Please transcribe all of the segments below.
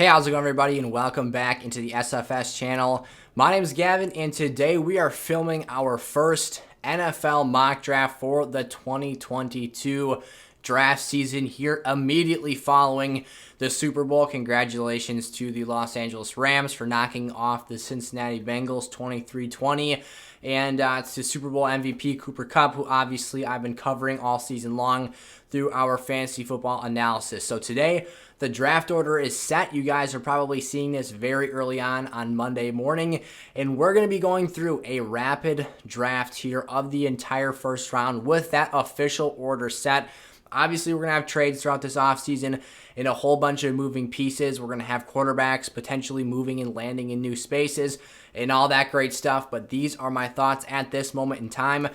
Hey, how's it going, everybody, and welcome back into the SFS channel. My name is Gavin, and today we are filming our first NFL mock draft for the 2022 draft season here immediately following the Super Bowl. Congratulations to the Los Angeles Rams for knocking off the Cincinnati Bengals 23-20. And it's the Super Bowl MVP, Cooper Kupp, who obviously I've been covering all season long through our fantasy football analysis. So today, the draft order is set. You guys are probably seeing this very early on Monday morning. And we're going to be going through a rapid draft here of the entire first round with that official order set. Obviously, we're going to have trades throughout this offseason in a whole bunch of moving pieces. We're going to have quarterbacks potentially moving and landing in new spaces and all that great stuff. But these are my thoughts at this moment in time.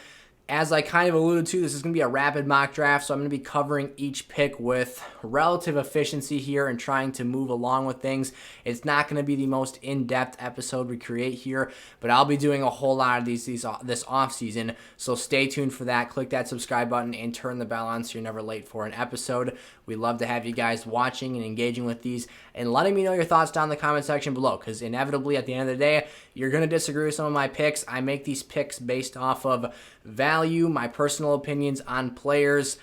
As I kind of alluded to, this is going to be a rapid mock draft, so I'm going to be covering each pick with relative efficiency here and trying to move along with things. It's not going to be the most in-depth episode we create here, but I'll be doing a whole lot of these this offseason, so stay tuned for that. Click that subscribe button and turn the bell on so you're never late for an episode. We love to have you guys watching and engaging with these and letting me know your thoughts down in the comment section below, because inevitably at the end of the day, you're going to disagree with some of my picks. I make these picks based off of value, my personal opinions on players,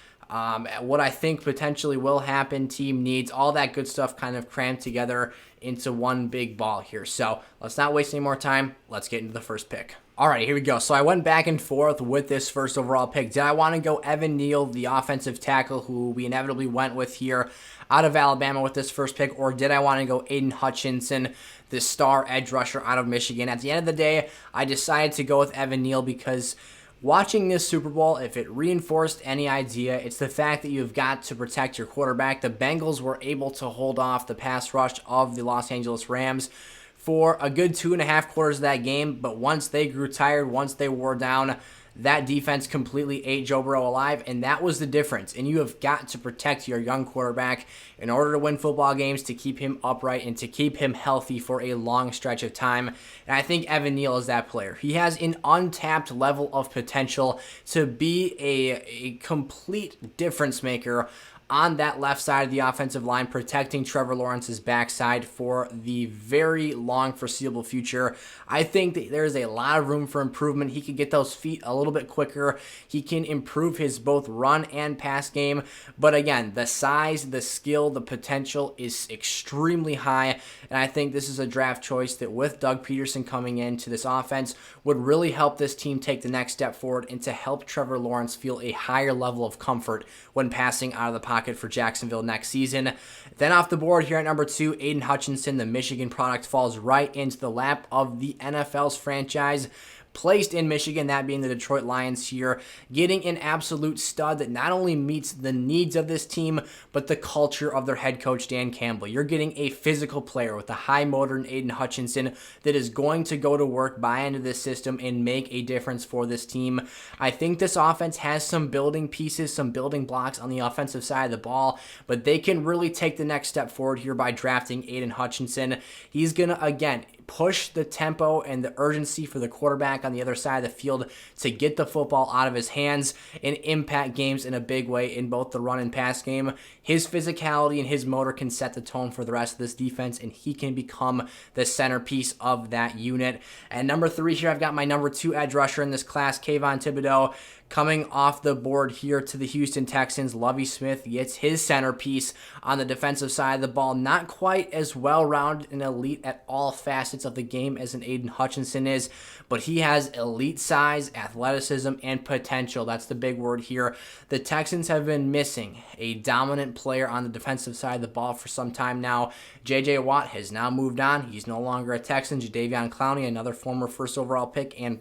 what I think potentially will happen, team needs, all that good stuff kind of crammed together into one big ball here. So let's not waste any more time. Let's get into the first pick. All right, here we go. So I went back and forth with this first overall pick. Did I want to go Evan Neal, the offensive tackle who we inevitably went with here out of Alabama with this first pick, or did I want to go Aiden Hutchinson, the star edge rusher out of Michigan? At the end of the day, I decided to go with Evan Neal because watching this Super Bowl, if it reinforced any idea, it's the fact that you've got to protect your quarterback. The Bengals were able to hold off the pass rush of the Los Angeles Rams for a good 2.5 quarters of that game, but once they grew tired, once they wore down, that defense completely ate Joe Burrow alive, and that was the difference. And you have got to protect your young quarterback in order to win football games, to keep him upright, and to keep him healthy for a long stretch of time. And I think Evan Neal is that player. He has an untapped level of potential to be a complete difference maker on that left side of the offensive line, protecting Trevor Lawrence's backside for the very long foreseeable future. I think that there's a lot of room for improvement. He could get those feet a little bit quicker. He can improve his both run and pass game. But again, the size, the skill, the potential is extremely high. And I think this is a draft choice that with Doug Peterson coming into this offense would really help this team take the next step forward and to help Trevor Lawrence feel a higher level of comfort when passing out of the pocket for Jacksonville next season. Then off the board here at number 2, Aiden Hutchinson, the Michigan product, falls right into the lap of the NFL's franchise placed in Michigan, that being the Detroit Lions here, getting an absolute stud that not only meets the needs of this team, but the culture of their head coach, Dan Campbell. You're getting a physical player with a high motor in Aiden Hutchinson that is going to go to work, buy into this system, and make a difference for this team. I think this offense has some building pieces, some building blocks on the offensive side of the ball, but they can really take the next step forward here by drafting Aiden Hutchinson. He's going to, again, push the tempo and the urgency for the quarterback on the other side of the field to get the football out of his hands and impact games in a big way in both the run and pass game. His physicality and his motor can set the tone for the rest of this defense, and he can become the centerpiece of that unit. And number 3 here, I've got my number 2 edge rusher in this class, Kayvon Thibodeaux. Coming off the board here to the Houston Texans, Lovie Smith gets his centerpiece on the defensive side of the ball. Not quite as well-rounded and elite at all facets of the game as an Aiden Hutchinson is, but he has elite size, athleticism, and potential. That's the big word here. The Texans have been missing a dominant player on the defensive side of the ball for some time now. J.J. Watt has now moved on. He's no longer a Texan. Jadeveon Clowney, another former first overall pick and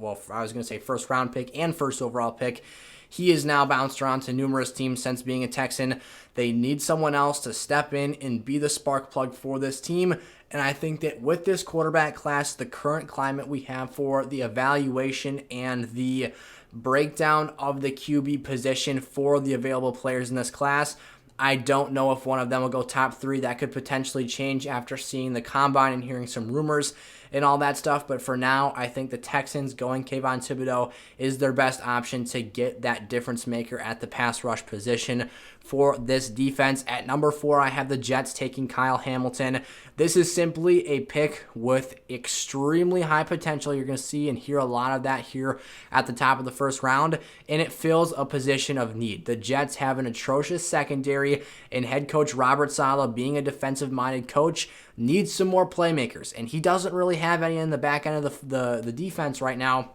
well, I was going to say first round pick and first overall pick. He is now bounced around to numerous teams since being a Texan. They need someone else to step in and be the spark plug for this team. And I think that with this quarterback class, the current climate we have for the evaluation and the breakdown of the QB position for the available players in this class, I don't know if one of them will go top 3. That could potentially change after seeing the combine and hearing some rumors and all that stuff. But for now, I think the Texans going Kayvon Thibodeaux is their best option to get that difference maker at the pass rush position for this defense. At number 4, I have the Jets taking Kyle Hamilton. This is simply a pick with extremely high potential. You're going to see and hear a lot of that here at the top of the first round, and it fills a position of need. The Jets have an atrocious secondary, and head coach Robert Saleh, being a defensive-minded coach, needs some more playmakers, and he doesn't really have any in the back end of the defense right now.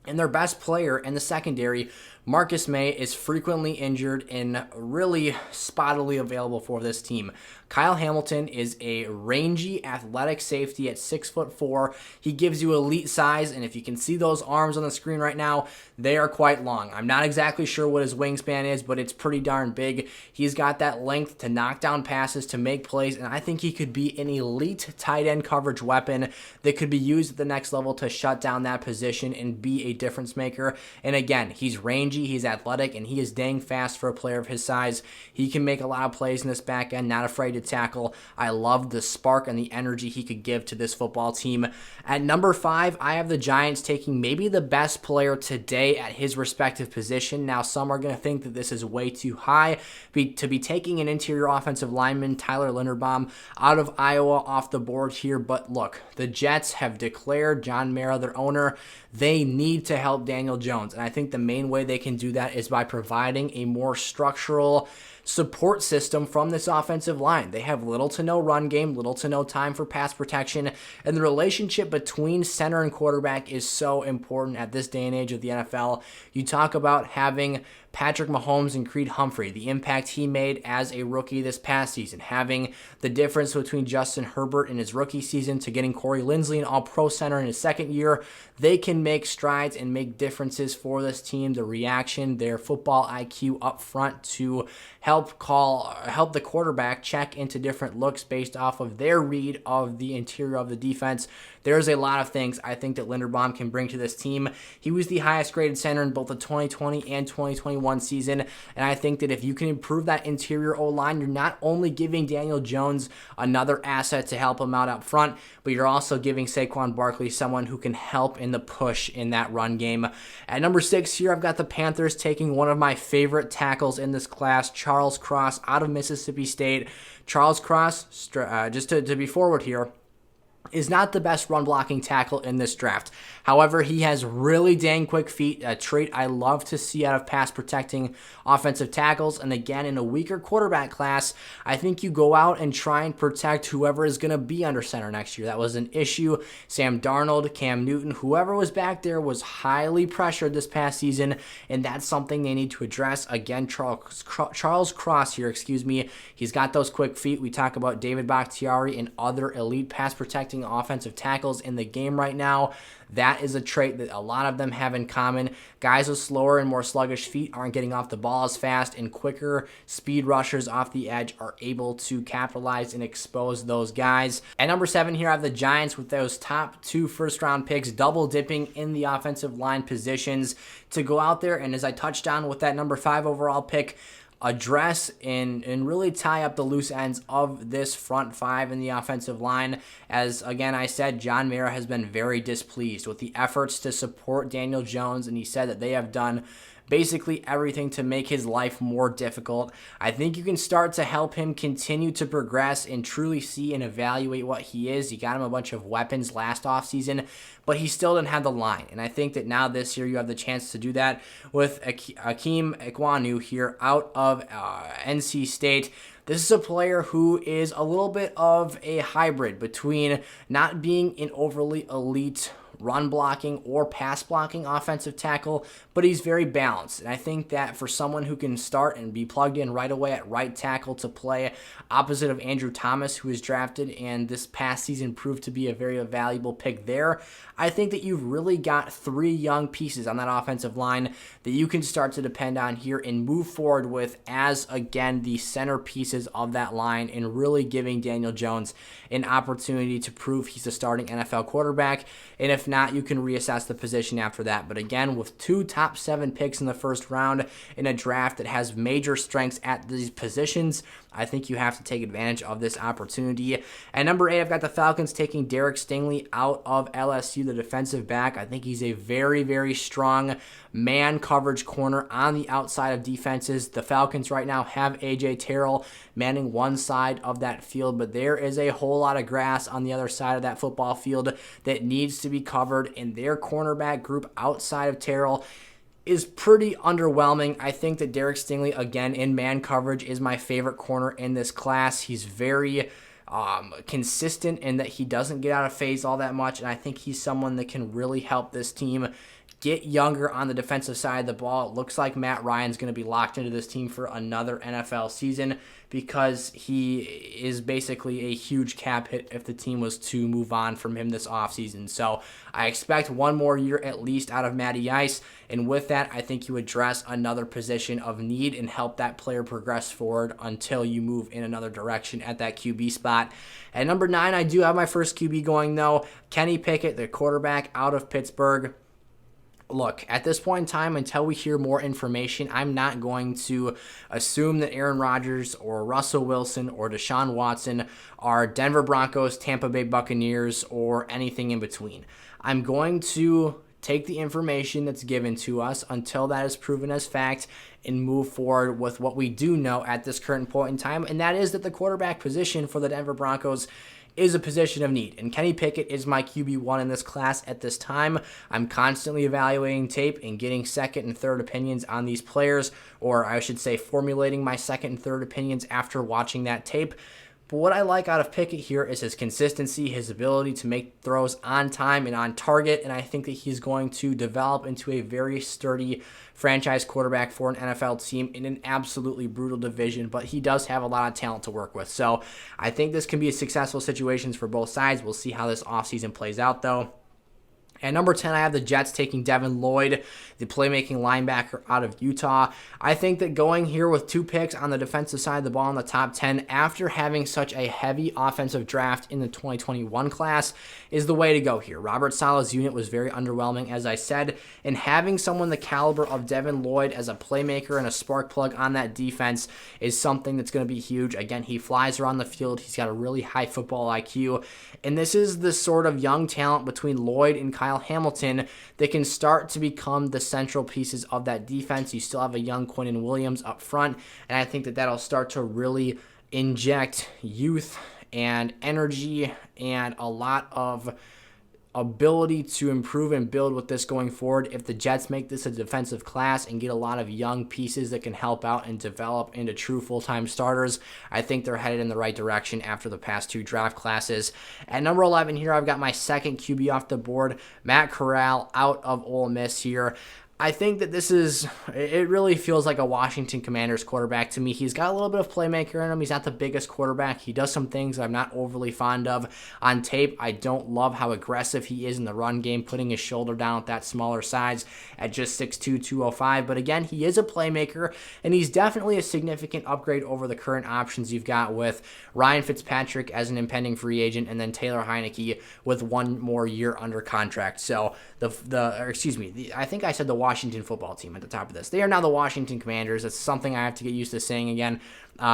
And their best player in the secondary, Marcus May, is frequently injured and really spottily available for this team. Kyle Hamilton is a rangy, athletic safety at 6'4". He gives you elite size, and if you can see those arms on the screen right now, they are quite long. I'm not exactly sure what his wingspan is, but it's pretty darn big. He's got that length to knock down passes, to make plays, and I think he could be an elite tight end coverage weapon that could be used at the next level to shut down that position and be a difference maker. And again, he's rangy, he's athletic, and he is dang fast for a player of his size. He can make a lot of plays in this back end, not afraid to tackle. I love the spark and the energy he could give to this football team. At number 5, I have the Giants taking maybe the best player today at his respective position. Now, some are going to think that this is way too high to be taking an interior offensive lineman, Tyler Linderbaum, out of Iowa off the board here. But look, the Jets have declared John Mara, their owner, they need to help Daniel Jones. And I think the main way they can do that is by providing a more structural support system from this offensive line. They have little to no run game, little to no time for pass protection, and the relationship between center and quarterback is so important at this day and age of the NFL. You talk about having Patrick Mahomes and Creed Humphrey, the impact he made as a rookie this past season, having the difference between Justin Herbert in his rookie season to getting Corey Linsley, an all-pro center in his second year. They can make strides and make differences for this team. The reaction, their football IQ up front to help the quarterback check into different looks based off of their read of the interior of the defense. There's a lot of things I think that Linderbaum can bring to this team. He was the highest graded center in both the 2020 and 2021 season, and I think that if you can improve that interior O-line, you're not only giving Daniel Jones another asset to help him out up front, but you're also giving Saquon Barkley someone who can help in the push in that run game. At number 6 here, I've got the Panthers taking one of my favorite tackles in this class, Charles Cross out of Mississippi State. Charles Cross, just to be forward here, is not the best run-blocking tackle in this draft. However, he has really dang quick feet, a trait I love to see out of pass-protecting offensive tackles. And again, in a weaker quarterback class, I think you go out and try and protect whoever is going to be under center next year. That was an issue. Sam Darnold, Cam Newton, whoever was back there was highly pressured this past season, and that's something they need to address. Again, Charles Cross here, he's got those quick feet. We talk about David Bakhtiari and other elite pass-protecting offensive tackles in the game right now. That is a trait that a lot of them have in common. Guys with slower and more sluggish feet aren't getting off the ball as fast, and quicker speed rushers off the edge are able to capitalize and expose those guys. At number 7 here, I have the Giants with those top 2 first-round picks, double dipping in the offensive line positions to go out there, and as I touched on with that number 5 overall pick, address and really tie up the loose ends of this front 5 in the offensive line. As, again, I said, John Mara has been very displeased with the efforts to support Daniel Jones, and he said that they have done basically everything to make his life more difficult. I think you can start to help him continue to progress and truly see and evaluate what he is. You got him a bunch of weapons last offseason, but he still didn't have the line. And I think that now this year you have the chance to do that with Akeem Ekwonu here out of NC State. This is a player who is a little bit of a hybrid between not being an overly elite run blocking or pass blocking offensive tackle, but he's very balanced. And I think that for someone who can start and be plugged in right away at right tackle to play opposite of Andrew Thomas, who was drafted and this past season proved to be a very valuable pick there, I think that you've really got 3 young pieces on that offensive line that you can start to depend on here and move forward with as, again, the centerpieces of that line, and really giving Daniel Jones an opportunity to prove he's a starting NFL quarterback. And if not, you can reassess the position after that. But again, with 2 top 7 picks in the first round in a draft that has major strengths at these positions, I think you have to take advantage of this opportunity. At number 8, I've got the Falcons taking Derek Stingley out of LSU, the defensive back. I think he's a very, very strong man coverage corner on the outside of defenses. The Falcons right now have A.J. Terrell manning one side of that field, but there is a whole lot of grass on the other side of that football field that needs to be covered, and their cornerback group outside of Terrell is pretty underwhelming. I think that Derek Stingley, again, in man coverage, is my favorite corner in this class. He's very consistent in that he doesn't get out of phase all that much, and I think he's someone that can really help this team get younger on the defensive side of the ball. It looks like Matt Ryan's going to be locked into this team for another NFL season because he is basically a huge cap hit if the team was to move on from him this offseason. So I expect one more year at least out of Matty Ice, and with that, I think you address another position of need and help that player progress forward until you move in another direction at that QB spot. At number 9, I do have my first QB going, though. Kenny Pickett, the quarterback out of Pittsburgh. Look, at this point in time, until we hear more information, I'm not going to assume that Aaron Rodgers or Russell Wilson or Deshaun Watson are Denver Broncos, Tampa Bay Buccaneers, or anything in between. I'm going to take the information that's given to us until that is proven as fact and move forward with what we do know at this current point in time, and that is that the quarterback position for the Denver Broncos is a position of need, and Kenny Pickett is my QB1 in this class at this time. I'm constantly evaluating tape and getting second and third opinions on these players, or I should say formulating my second and third opinions after watching that tape. But what I like out of Pickett here is his consistency, his ability to make throws on time and on target, and I think that he's going to develop into a very sturdy franchise quarterback for an NFL team in an absolutely brutal division, but he does have a lot of talent to work with. So I think this can be a successful situation for both sides. We'll see how this offseason plays out, though. At number 10, I have the Jets taking Devin Lloyd, the playmaking linebacker out of Utah. I think that going here with 2 picks on the defensive side of the ball in the top 10 after having such a heavy offensive draft in the 2021 class is the way to go here. Robert Saleh's unit was very underwhelming, as I said, and having someone the caliber of Devin Lloyd as a playmaker and a spark plug on that defense is something that's going to be huge. Again, he flies around the field. He's got a really high football IQ, and this is the sort of young talent between Lloyd and Kyle Hamilton that can start to become the central pieces of that defense. You still have a young Quinnen Williams up front, and I think that that'll start to really inject youth and energy and a lot of ability to improve and build with this going forward. If the Jets make this a defensive class and get a lot of young pieces that can help out and develop into true full-time starters, I think they're headed in the right direction after the past 2 draft classes. At number 11 here, I've got my second QB off the board, Matt Corral out of Ole Miss here. I think that it really feels like a Washington Commanders quarterback to me. He's got a little bit of playmaker in him. He's not the biggest quarterback. He does some things I'm not overly fond of on tape. I don't love how aggressive he is in the run game, putting his shoulder down at that smaller size at just 6'2", 205. But again, he is a playmaker, and he's definitely a significant upgrade over the current options you've got with Ryan Fitzpatrick as an impending free agent, and then Taylor Heineke with 1 more year under contract. So I think I said the Washington football team at the top of this. They are now the Washington Commanders. That's something I have to get used to saying again.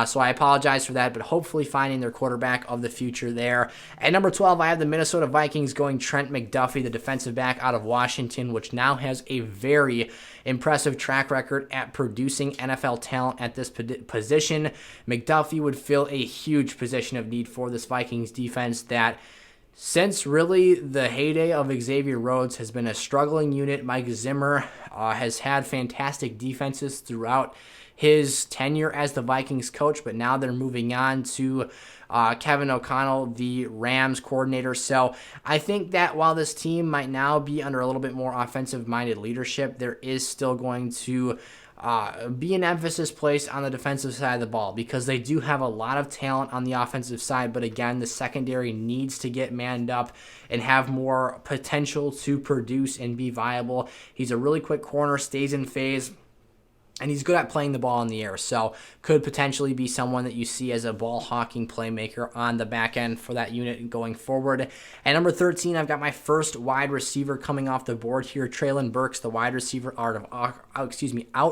So I apologize for that, but hopefully finding their quarterback of the future there. At number 12, I have the Minnesota Vikings going Trent McDuffie, the defensive back out of Washington, which now has a very impressive track record at producing NFL talent at this position. McDuffie would fill a huge position of need for this Vikings defense that, since really the heyday of Xavier Rhodes, has been a struggling unit. Mike Zimmer has had fantastic defenses throughout his tenure as the Vikings coach, but now they're moving on to Kevin O'Connell, the Rams coordinator. So I think that while this team might now be under a little bit more offensive-minded leadership, there is still going to be an emphasis placed on the defensive side of the ball because they do have a lot of talent on the offensive side, but again, the secondary needs to get manned up and have more potential to produce and be viable. He's a really quick corner, stays in phase, And he's good at playing the ball in the air, so could potentially be someone that you see as a ball-hawking playmaker on the back end for that unit going forward. At number 13, I've got my first wide receiver coming off the board here, Treylon Burks, the wide receiver out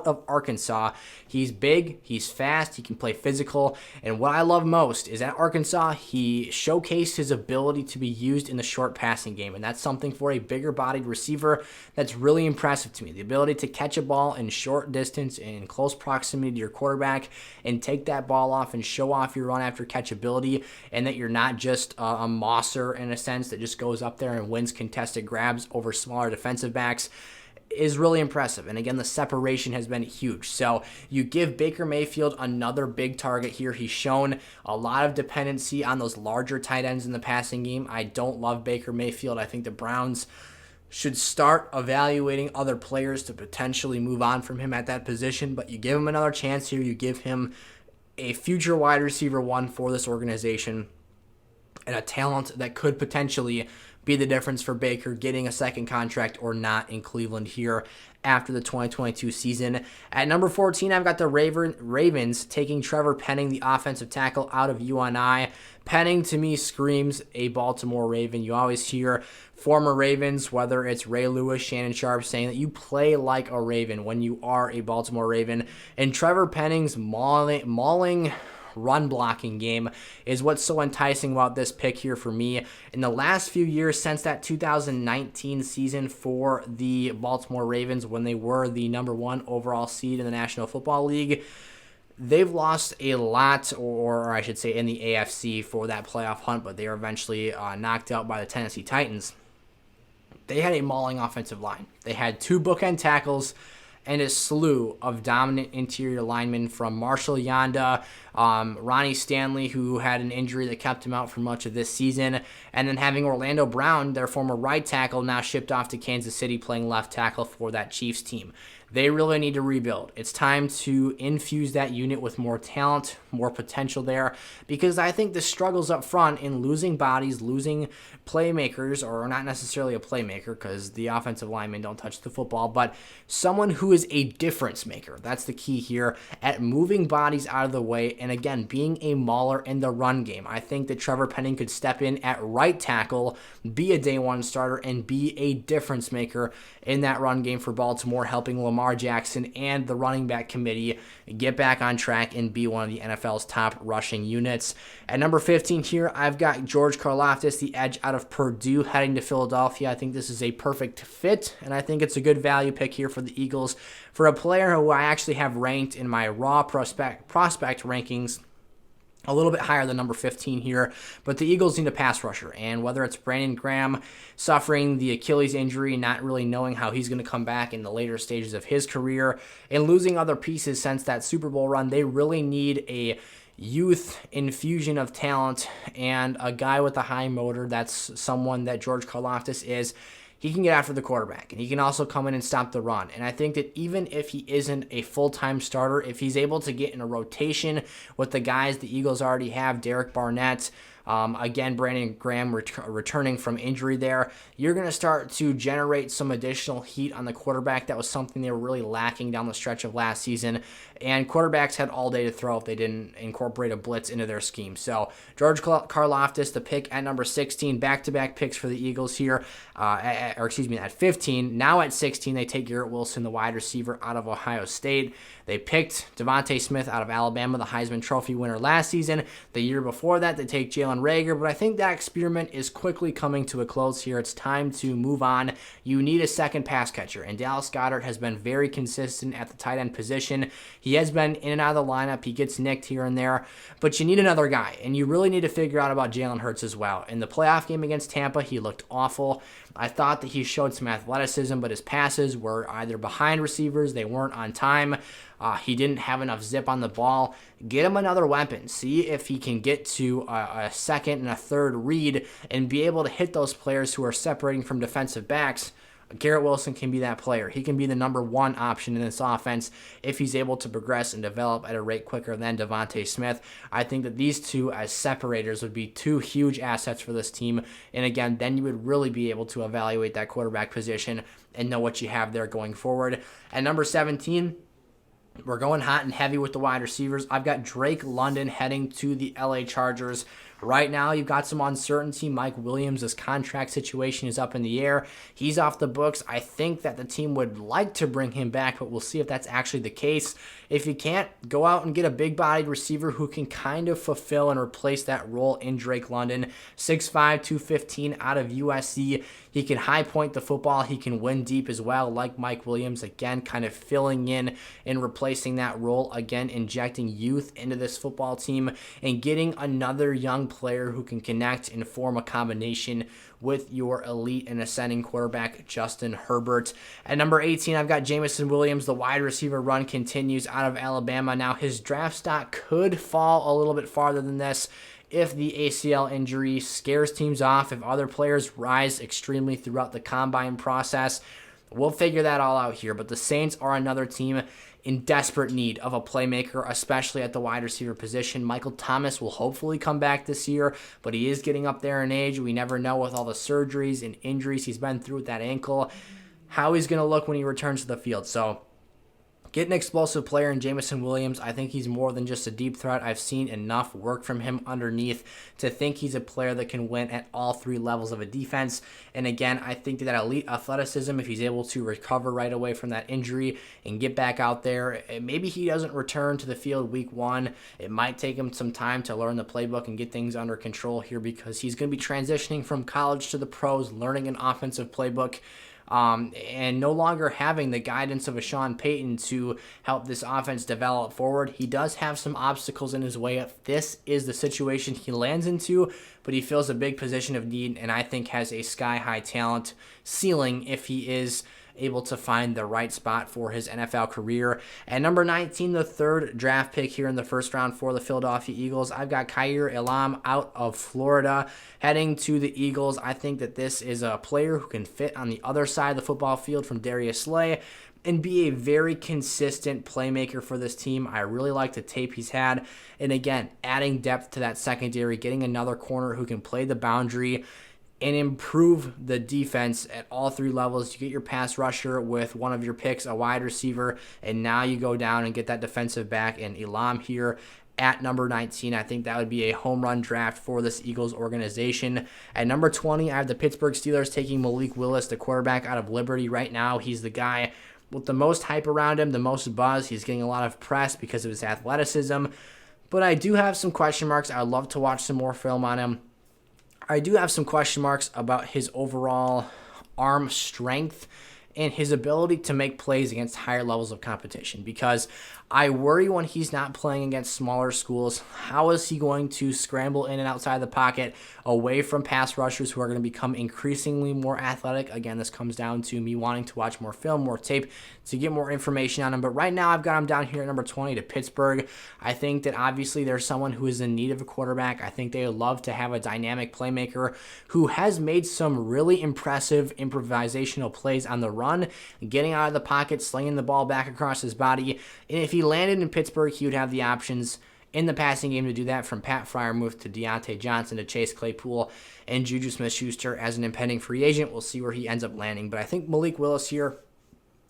of Arkansas. He's big, he's fast, he can play physical, and what I love most is at Arkansas, he showcased his ability to be used in the short passing game, and that's something for a bigger-bodied receiver that's really impressive to me. The ability to catch a ball in short distance, in close proximity to your quarterback, and take that ball off and show off your run after catch ability, and that you're not just a mosser in a sense that just goes up there and wins contested grabs over smaller defensive backs, is really impressive. And again, the separation has been huge. So you give Baker Mayfield another big target here. He's shown a lot of dependency on those larger tight ends in the passing game. I don't love Baker Mayfield. I think the Browns should start evaluating other players to potentially move on from him at that position, but you give him another chance here. You give him a future wide receiver one for this organization and a talent that could potentially be the difference for Baker getting a second contract or not in Cleveland here after the 2022 season. At number 14, I've got the Ravens taking Trevor Penning, the offensive tackle out of UNI. Penning, to me, screams a Baltimore Raven. You always hear former Ravens, whether it's Ray Lewis, Shannon Sharp, saying that you play like a Raven when you are a Baltimore Raven. And Trevor Penning's mauling run blocking game is what's so enticing about this pick here for me. In the last few years, since that 2019 season for the Baltimore Ravens, when they were the number 1 overall seed in the National Football League, they've lost a lot, or I should say in the AFC for that playoff hunt, but they were eventually knocked out by the Tennessee Titans. They had a mauling offensive line. They had 2 bookend tackles and a slew of dominant interior linemen, from Marshall Yanda, Ronnie Stanley, who had an injury that kept him out for much of this season, and then having Orlando Brown, their former right tackle, now shipped off to Kansas City playing left tackle for that Chiefs team. They really need to rebuild. It's time to infuse that unit with more talent, more potential there, because I think the struggles up front in losing bodies, losing playmakers, or not necessarily a playmaker because the offensive linemen don't touch the football, but someone who is a difference maker. That's the key here at moving bodies out of the way and, again, being a mauler in the run game. I think that Trevor Penning could step in at right tackle, be a day one starter, and be a difference maker in that run game for Baltimore, helping Lamar Jackson and the running back committee get back on track and be one of the NFL's top rushing units. At number 15 here, I've got George Karlaftis, the edge out of Purdue, heading to Philadelphia. I think this is a perfect fit, and I think it's a good value pick here for the Eagles for a player who I actually have ranked in my raw prospect rankings a little bit higher than number 15 here, but the Eagles need a pass rusher, and whether it's Brandon Graham suffering the Achilles injury, not really knowing how he's going to come back in the later stages of his career, and losing other pieces since that Super Bowl run, they really need a youth infusion of talent and a guy with a high motor. That's someone that George Karlaftis is. He can get after the quarterback, and he can also come in and stop the run. And I think that even if he isn't a full-time starter, if he's able to get in a rotation with the guys the Eagles already have, Derek Barnett, again, Brandon Graham returning from injury there, you're going to start to generate some additional heat on the quarterback. That was something they were really lacking down the stretch of last season, and quarterbacks had all day to throw if they didn't incorporate a blitz into their scheme. So George Karlaftis, the pick at number 16, back-to-back picks for the Eagles here, at 15. Now at 16, they take Garrett Wilson, the wide receiver out of Ohio State. They picked Devontae Smith out of Alabama, the Heisman Trophy winner last season. The year before that, they take Jalen Reagor, but I think that experiment is quickly coming to a close here. It's time to move on. You need a second pass catcher, and Dallas Goedert has been very consistent at the tight end position. He has been in and out of the lineup. He gets nicked here and there, but you need another guy, and you really need to figure out about Jalen Hurts as well. In the playoff game against Tampa, he looked awful. I thought that he showed some athleticism, but his passes were either behind receivers, they weren't on time. He didn't have enough zip on the ball. Get him another weapon. See if he can get to a second and a third read and be able to hit those players who are separating from defensive backs. Garrett Wilson can be that player. He can be the number one option in this offense if he's able to progress and develop at a rate quicker than Devontae Smith. I think that these two as separators would be two huge assets for this team. And again, then you would really be able to evaluate that quarterback position and know what you have there going forward. At number 17, We're going hot and heavy with the wide receivers. I've got Drake London heading to the LA Chargers. Right now, you've got some uncertainty. Mike Williams' contract situation is up in the air. He's off the books. I think that the team would like to bring him back, but we'll see if that's actually the case. If you can't, go out and get a big-bodied receiver who can kind of fulfill and replace that role in Drake London. 6'5", 215 out of USC. He can high point the football. He can win deep as well, like Mike Williams. Again, kind of filling in and replacing that role. Again, injecting youth into this football team and getting another young player who can connect and form a combination with your elite and ascending quarterback, Justin Herbert. At number 18, I've got Jameson Williams. The wide receiver run continues out of Alabama. Now, his draft stock could fall a little bit farther than this if the ACL injury scares teams off, if other players rise extremely throughout the combine process. We'll figure that all out here, but the Saints are another team in desperate need of a playmaker, especially at the wide receiver position. Michael Thomas will hopefully come back this year, but he is getting up there in age. We never know with all the surgeries and injuries he's been through with that ankle, how he's going to look when he returns to the field. So get an explosive player in Jameson Williams. I think he's more than just a deep threat. I've seen enough work from him underneath to think he's a player that can win at all three levels of a defense. And again, I think that elite athleticism, if he's able to recover right away from that injury and get back out there, maybe he doesn't return to the field week one. It might take him some time to learn the playbook and get things under control here because he's going to be transitioning from college to the pros, learning an offensive playbook. And no longer having the guidance of a Sean Payton to help this offense develop forward. He does have some obstacles in his way if this is the situation he lands into, but he fills a big position of need and I think has a sky-high talent ceiling if he is able to find the right spot for his NFL career. At number 19, the third draft pick here in the first round for the Philadelphia Eagles, I've got Kaiir Elam out of Florida heading to the Eagles. I think that this is a player who can fit on the other side of the football field from Darius Slay and be a very consistent playmaker for this team. I really like the tape he's had. And again, adding depth to that secondary, getting another corner who can play the boundary and improve the defense at all three levels. You get your pass rusher with one of your picks, a wide receiver, and now you go down and get that defensive back and Elam here at number 19. I think that would be a home run draft for this Eagles organization. At number 20, I have the Pittsburgh Steelers taking Malik Willis, the quarterback out of Liberty. Right now, he's the guy with the most hype around him, the most buzz. He's getting a lot of press because of his athleticism, but I do have some question marks. I'd love to watch some more film on him. I do have some question marks about his overall arm strength and his ability to make plays against higher levels of competition because I worry when he's not playing against smaller schools. How is he going to scramble in and outside the pocket away from pass rushers who are going to become increasingly more athletic? Again, this comes down to me wanting to watch more film, more tape to get more information on him. But right now I've got him down here at number 20 to Pittsburgh. I think that obviously there's someone who is in need of a quarterback. I think they would love to have a dynamic playmaker who has made some really impressive improvisational plays on the run, getting out of the pocket, slinging the ball back across his body. And if he landed in Pittsburgh, he would have the options in the passing game to do that, from Pat Freiermuth to Deontay Johnson to Chase Claypool and Juju Smith-Schuster as an impending free agent. We'll see where he ends up landing. But I think Malik Willis here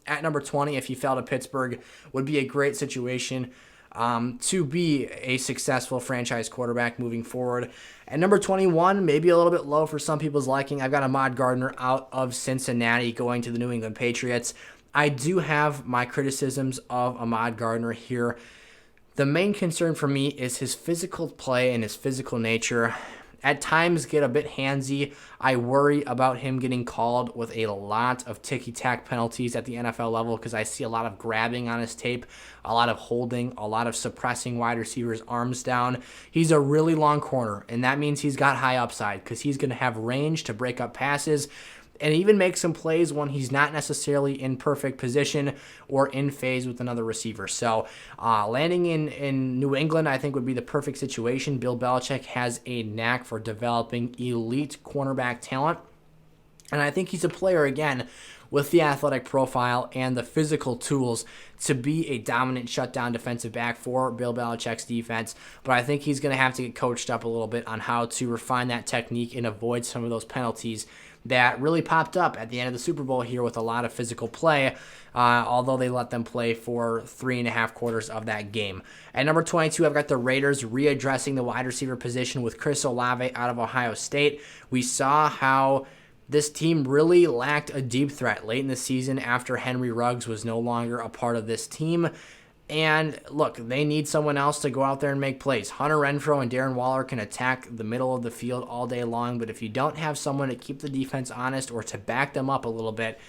at number 20, if he fell to Pittsburgh, would be a great situation to be a successful franchise quarterback moving forward. At number 21, maybe a little bit low for some people's liking, I've got Ahmad Gardner out of Cincinnati going to the New England Patriots. I do have my criticisms of Ahmad Gardner here. The main concern for me is his physical play and his physical nature. At times get a bit handsy. I worry about him getting called with a lot of ticky-tack penalties at the NFL level because I see a lot of grabbing on his tape, a lot of holding, a lot of suppressing wide receivers' arms down. He's a really long corner, and that means he's got high upside because he's going to have range to break up passes and even make some plays when he's not necessarily in perfect position or in phase with another receiver. So landing in New England, I think, would be the perfect situation. Bill Belichick has a knack for developing elite cornerback talent. And I think he's a player, again, with the athletic profile and the physical tools to be a dominant shutdown defensive back for Bill Belichick's defense. But I think he's going to have to get coached up a little bit on how to refine that technique and avoid some of those penalties that really popped up at the end of the Super Bowl here with a lot of physical play, although they let them play for 3.5 quarters of that game. At number 22, I've got the Raiders readdressing the wide receiver position with Chris Olave out of Ohio State. We saw how this team really lacked a deep threat late in the season after Henry Ruggs was no longer a part of this team. And look, they need someone else to go out there and make plays. Hunter Renfrow and Darren Waller can attack the middle of the field all day long, but if you don't have someone to keep the defense honest or to back them up a little bit,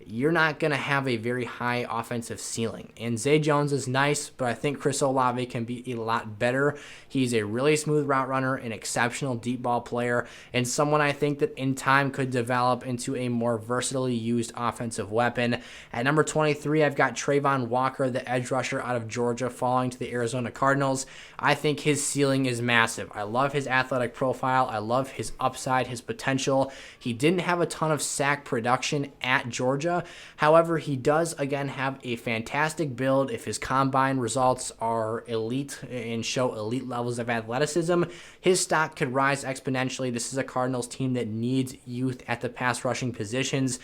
you're not going to have a very high offensive ceiling. And Zay Jones is nice, but I think Chris Olave can be a lot better. He's a really smooth route runner, an exceptional deep ball player, and someone I think that in time could develop into a more versatilely used offensive weapon. At number 23, I've got Trayvon Walker, the edge rusher out of Georgia, falling to the Arizona Cardinals. I think his ceiling is massive. I love his athletic profile. I love his upside, his potential. He didn't have a ton of sack production at Georgia. However, he does, again, have a fantastic build. If his combine results are elite and show elite levels of athleticism, his stock could rise exponentially. This is a Cardinals team that needs youth at the pass rushing positions,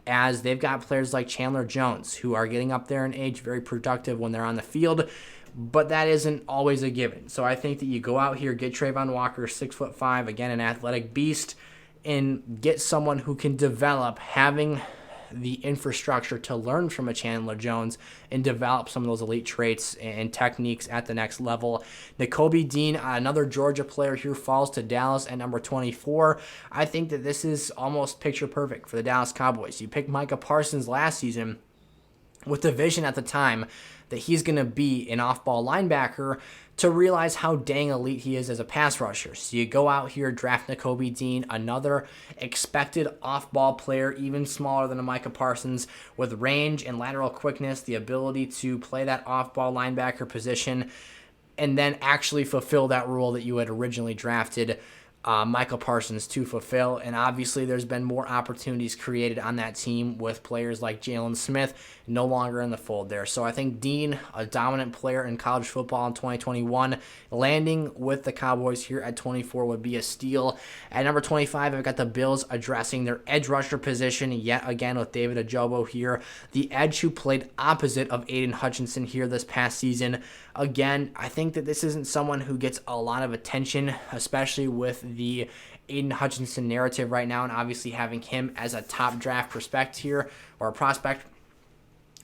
as they've got players like Chandler Jones who are getting up there in age, very productive when they're on the field, but that isn't always a given. So I think that you go out here, get Trayvon Walker, 6'5", again, an athletic beast, and get someone who can develop, having the infrastructure to learn from a Chandler Jones and develop some of those elite traits and techniques at the next level. Nakobe Dean, another Georgia player here, falls to Dallas at number 24. I think that this is almost picture perfect for the Dallas Cowboys. You picked Micah Parsons last season with the vision at the time that he's going to be an off-ball linebacker, to realize how dang elite he is as a pass rusher. So you go out here, draft Nakobe Dean, another expected off-ball player, even smaller than a Micah Parsons, with range and lateral quickness, the ability to play that off-ball linebacker position, and then actually fulfill that role that you had originally drafted Michael Parsons to fulfill. And obviously there's been more opportunities created on that team with players like Jalen Smith no longer in the fold there. So I think Dean, a dominant player in college football in 2021, landing with the Cowboys here at 24 would be a steal. At number 25, I've got the Bills addressing their edge rusher position yet again with David Ajobo here, the edge who played opposite of Aiden Hutchinson here this past season. Again, I think that this isn't someone who gets a lot of attention, especially with the Aiden Hutchinson narrative right now, and obviously having him as a top draft prospect here, or a prospect.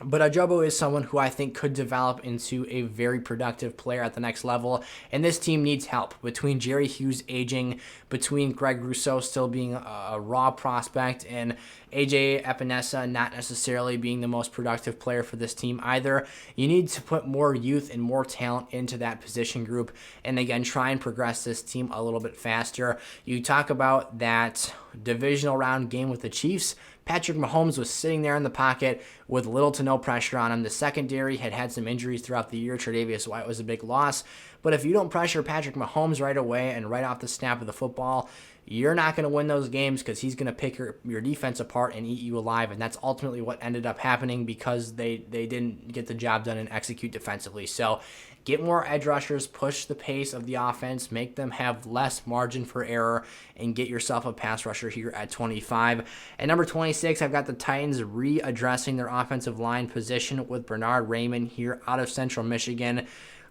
But Ajobo is someone who I think could develop into a very productive player at the next level, and this team needs help. Between Jerry Hughes aging, between Greg Rousseau still being a raw prospect, and AJ Epinesa not necessarily being the most productive player for this team either, you need to put more youth and more talent into that position group, and again, try and progress this team a little bit faster. You talk about that divisional round game with the Chiefs. Patrick Mahomes was sitting there in the pocket with little to no pressure on him. The secondary had some injuries throughout the year. Tre'Davious White was a big loss. But if you don't pressure Patrick Mahomes right away and right off the snap of the football, you're not going to win those games, because he's going to pick your defense apart and eat you alive. And that's ultimately what ended up happening, because they didn't get the job done and execute defensively. So get more edge rushers, push the pace of the offense, make them have less margin for error, and get yourself a pass rusher here at 25. At number 26, I've got the Titans readdressing their offensive line position with Bernard Raymond here out of Central Michigan.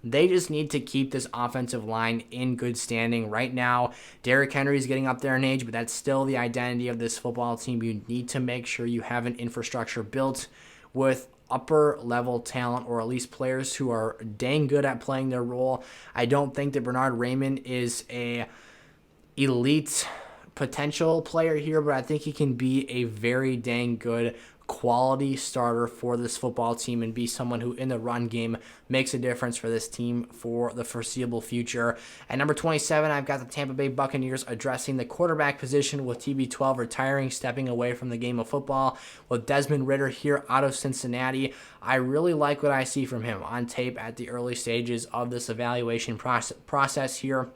They just need to keep this offensive line in good standing. Right now, Derrick Henry is getting up there in age, but that's still the identity of this football team. You need to make sure you have an infrastructure built with upper level talent, or at least players who are dang good at playing their role. I don't think that Bernard Raymond is a elite potential player here, but I think he can be a very dang good quality starter for this football team and be someone who in the run game makes a difference for this team for the foreseeable future. At number 27, I've got the Tampa Bay Buccaneers addressing the quarterback position with TB12 retiring, stepping away from the game of football, with Desmond Ridder here out of Cincinnati. I really like what I see from him on tape at the early stages of this evaluation process here.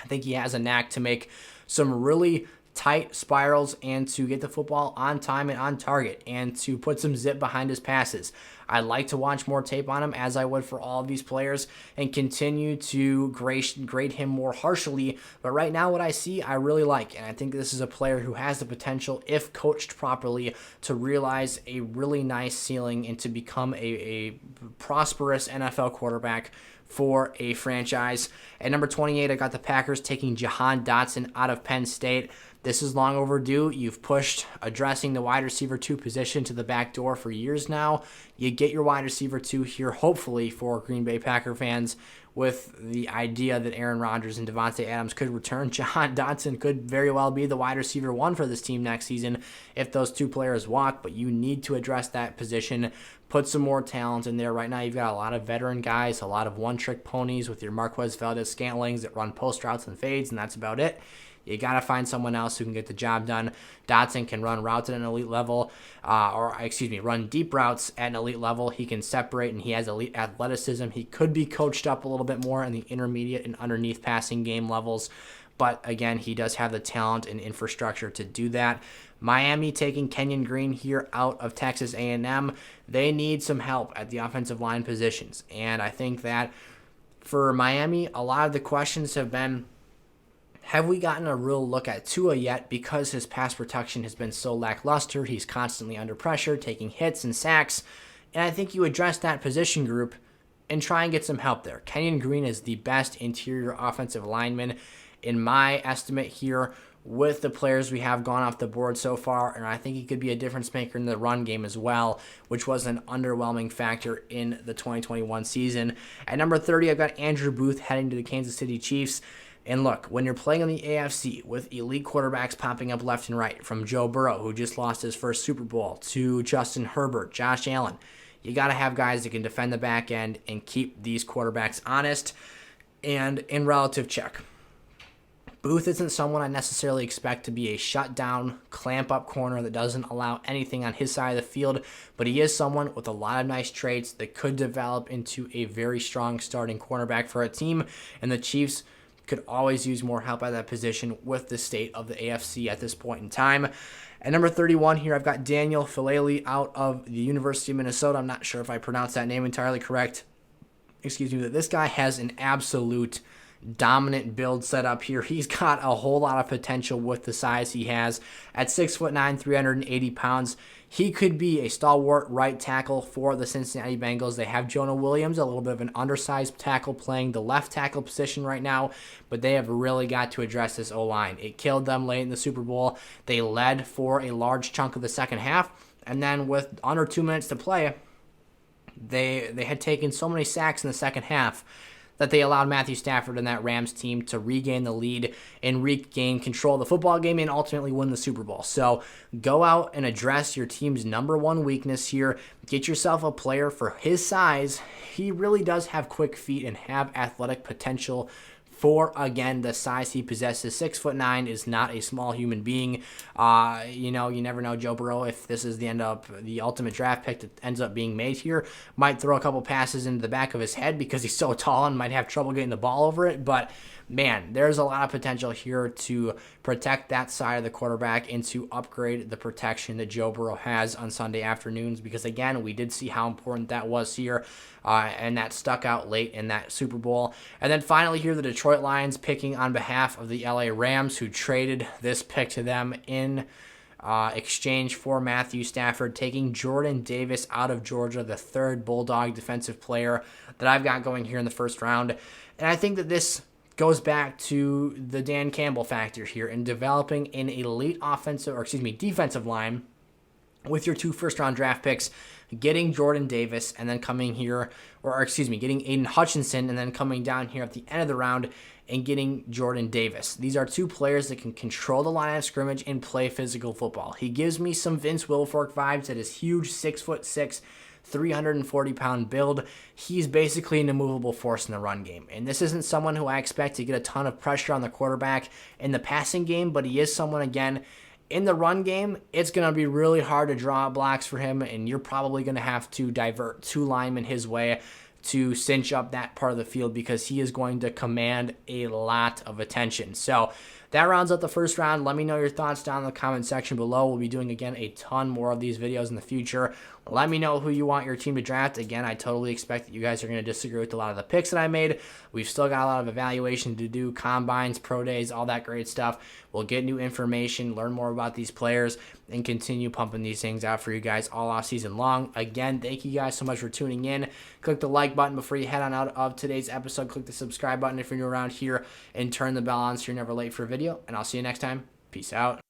I think he has a knack to make some really tight spirals and to get the football on time and on target and to put some zip behind his passes. I'd like to watch more tape on him, as I would for all of these players, and continue to grade him more harshly. But right now, what I see, I really like. And I think this is a player who has the potential, if coached properly, to realize a really nice ceiling and to become a prosperous NFL quarterback for a franchise. At number 28, I got the Packers taking Jahan Dotson out of Penn State. This is long overdue. You've pushed addressing the wide receiver 2 position to the back door for years now. You get your wide receiver 2 here, hopefully, for Green Bay Packer fans, with the idea that Aaron Rodgers and Devontae Adams could return. Jahan Dotson could very well be the wide receiver 1 for this team next season if those 2 players walk, but you need to address that position. Put some more talent in there. Right now, you've got a lot of veteran guys, a lot of one-trick ponies with your Marquez Valdez-Scantlings that run post routes and fades, and that's about it. You got to find someone else who can get the job done. Dotson can run routes at an elite level, run deep routes at an elite level. He can separate, and he has elite athleticism. He could be coached up a little bit more in the intermediate and underneath passing game levels. But again, he does have the talent and infrastructure to do that. Miami taking Kenyon Green here out of Texas A&M. They need some help at the offensive line positions. And I think that for Miami, a lot of the questions have been, have we gotten a real look at Tua yet? Because his pass protection has been so lackluster. He's constantly under pressure, taking hits and sacks. And I think you address that position group and try and get some help there. Kenyon Green is the best interior offensive lineman in my estimate here with the players we have gone off the board so far, and I think he could be a difference maker in the run game as well, which was an underwhelming factor in the 2021 season. At number 30, I've got Andrew Booth heading to the Kansas City Chiefs. And look, when you're playing in the AFC with elite quarterbacks popping up left and right, from Joe Burrow, who just lost his first Super Bowl, to Justin Herbert, Josh Allen, you got to have guys that can defend the back end and keep these quarterbacks honest and in relative check. Booth isn't someone I necessarily expect to be a shutdown, clamp-up corner that doesn't allow anything on his side of the field, but he is someone with a lot of nice traits that could develop into a very strong starting cornerback for a team, and the Chiefs could always use more help at that position with the state of the AFC at this point in time. At number 31 here, I've got Daniel Filali out of the University of Minnesota. I'm not sure if I pronounced that name entirely correct. Excuse me, but this guy has an absolute dominant build set up here. He's got a whole lot of potential with the size he has. At 6'9", 380 pounds, he could be a stalwart right tackle for the Cincinnati Bengals. They have Jonah Williams, a little bit of an undersized tackle, playing the left tackle position right now, but they have really got to address this O-line. It killed them late in the Super Bowl. They led for a large chunk of the second half, and then with under 2 minutes to play, they had taken so many sacks in the second half that they allowed Matthew Stafford and that Rams team to regain the lead and regain control of the football game and ultimately win the Super Bowl. So go out and address your team's number one weakness here. Get yourself a player for his size. He really does have quick feet and have athletic potential for, again, the size he possesses. 6'9" is not a small human being. You never know. Joe Burrow, if this is the ultimate draft pick that ends up being made here, might throw a couple passes into the back of his head because he's so tall and might have trouble getting the ball over it. But man, there's a lot of potential here to protect that side of the quarterback and to upgrade the protection that Joe Burrow has on Sunday afternoons, because again, we did see how important that was here, and that stuck out late in that Super Bowl. And then finally here, the Detroit Lions picking on behalf of the LA Rams, who traded this pick to them in exchange for Matthew Stafford, taking Jordan Davis out of Georgia, the third Bulldog defensive player that I've got going here in the first round. And I think that this goes back to the Dan Campbell factor here in developing an elite defensive line with your 2 first-round draft picks, getting Jordan Davis and then getting Aiden Hutchinson and then coming down here at the end of the round and getting Jordan Davis. These are 2 players that can control the line of scrimmage and play physical football. He gives me some Vince Wilfork vibes at his huge 6'6", 340-pound build. He's basically an immovable force in the run game. And this isn't someone who I expect to get a ton of pressure on the quarterback in the passing game, but he is someone, again, in the run game, it's going to be really hard to draw out blocks for him, and you're probably going to have to divert 2 linemen his way to cinch up that part of the field because he is going to command a lot of attention. So that rounds up the first round. Let me know your thoughts down in the comment section below. We'll be doing, again, a ton more of these videos in the future. Let me know who you want your team to draft. Again, I totally expect that you guys are going to disagree with a lot of the picks that I made. We've still got a lot of evaluation to do, combines, pro days, all that great stuff. We'll get new information, learn more about these players, and continue pumping these things out for you guys all off season long. Again, thank you guys so much for tuning in. Click the like button before you head on out of today's episode. Click the subscribe button if you're new around here, and turn the bell on so you're never late for a video. And I'll see you next time. Peace out.